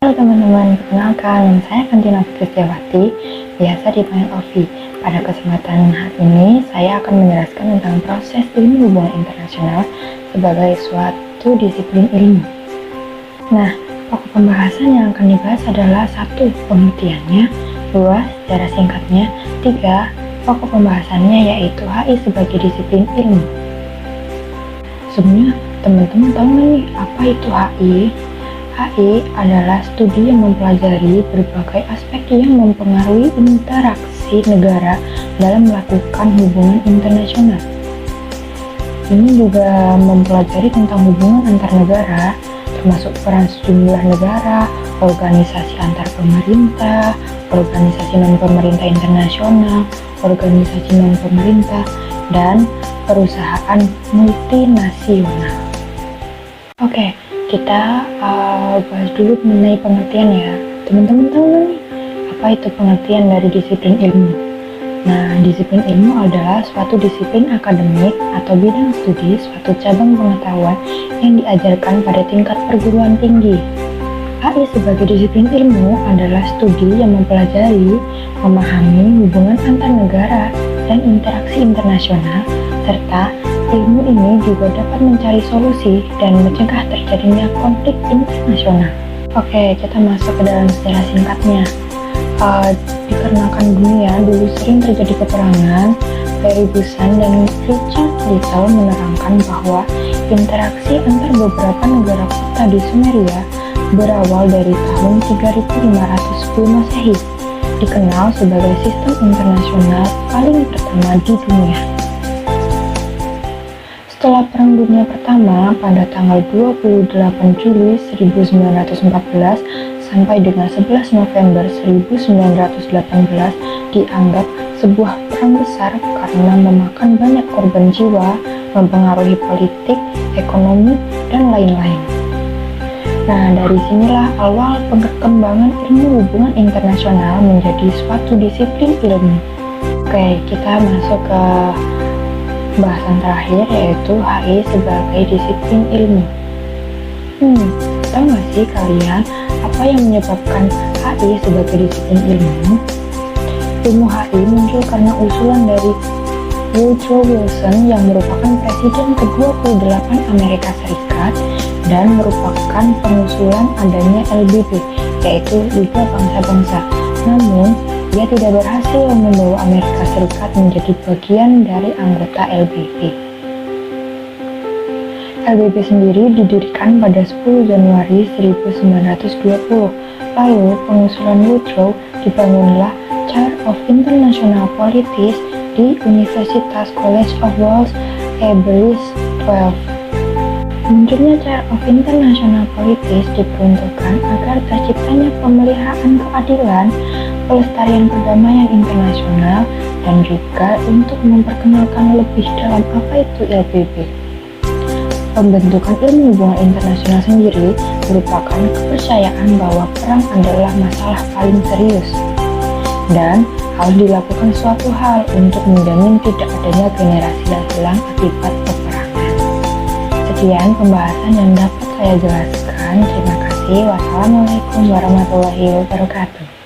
Halo teman-teman, perkenalkan, saya Kantina Fitristiawati, biasa dipanggil Ovi. Pada kesempatan hari ini, saya akan menjelaskan tentang proses ilmu hubungan internasional sebagai suatu disiplin ilmu. Nah, pokok pembahasan yang akan dibahas adalah 1. Pengertiannya, 2. Secara singkatnya, 3. Pokok pembahasannya yaitu HI sebagai disiplin ilmu. Sebenarnya, teman-teman tahu nggak nih apa itu HI? HI adalah studi yang mempelajari berbagai aspek yang mempengaruhi interaksi negara dalam melakukan hubungan internasional. Ini juga mempelajari tentang hubungan antar negara, termasuk peran sejumlah negara, organisasi antar pemerintah, organisasi non-pemerintah internasional, organisasi non-pemerintah, dan perusahaan multinasional. Oke. Kita bahas dulu mengenai pengertian ya. Teman-teman tahu nggak nih apa itu pengertian dari disiplin ilmu? Nah, disiplin ilmu adalah suatu disiplin akademik atau bidang studi, suatu cabang pengetahuan yang diajarkan pada tingkat perguruan tinggi. HI sebagai disiplin ilmu adalah studi yang mempelajari, memahami hubungan antar negara dan interaksi internasional, serta ilmu ini juga dapat mencari solusi dan mencegah terjadinya konflik internasional. Oke, kita masuk ke dalam sejarah singkatnya. Dikarenakan dunia dulu sering terjadi peperangan, Barry Busan dan Richard Little menerangkan bahwa interaksi antar beberapa negara kota di Sumeria berawal dari tahun 3510 Masehi, dikenal sebagai sistem internasional paling pertama di dunia. Setelah Perang Dunia Pertama pada tanggal 28 Juli 1914 sampai dengan 11 November 1918 dianggap sebuah perang besar karena memakan banyak korban jiwa, mempengaruhi politik, ekonomi, dan lain-lain. Nah, dari sinilah awal perkembangan ilmu hubungan internasional menjadi suatu disiplin ilmu. Oke, kita masuk ke bahasan terakhir yaitu HI sebagai disiplin ilmu. Tahu nggak sih kalian apa yang menyebabkan HI sebagai disiplin ilmu? Ilmu HI muncul karena usulan dari Woodrow Wilson yang merupakan presiden ke-28 Amerika Serikat dan merupakan pengusulan adanya LBB, yaitu Liga Bangsa-Bangsa. Namun, ia tidak berhasil membawa Amerika Serikat menjadi bagian dari anggota LBB. LBB sendiri didirikan pada 10 Januari 1920. Lalu, pengusulan Woodrow dibangunlah Chair of International Politics di Universitas College of Wales, Aberystwyth. Munculnya Chair of International Politics diperuntukkan agar terciptanya pemeliharaan keadilan, pelestarian perdamaian internasional, dan juga untuk memperkenalkan lebih dalam apa itu LBB. Pembentukan ilmu hubungan internasional sendiri merupakan kepercayaan bahwa perang adalah masalah paling serius dan harus dilakukan suatu hal untuk menjamin tidak adanya generasi yang hilang akibat peperangan. Sekian pembahasan yang dapat saya jelaskan. Terima kasih. Wassalamualaikum warahmatullahi wabarakatuh.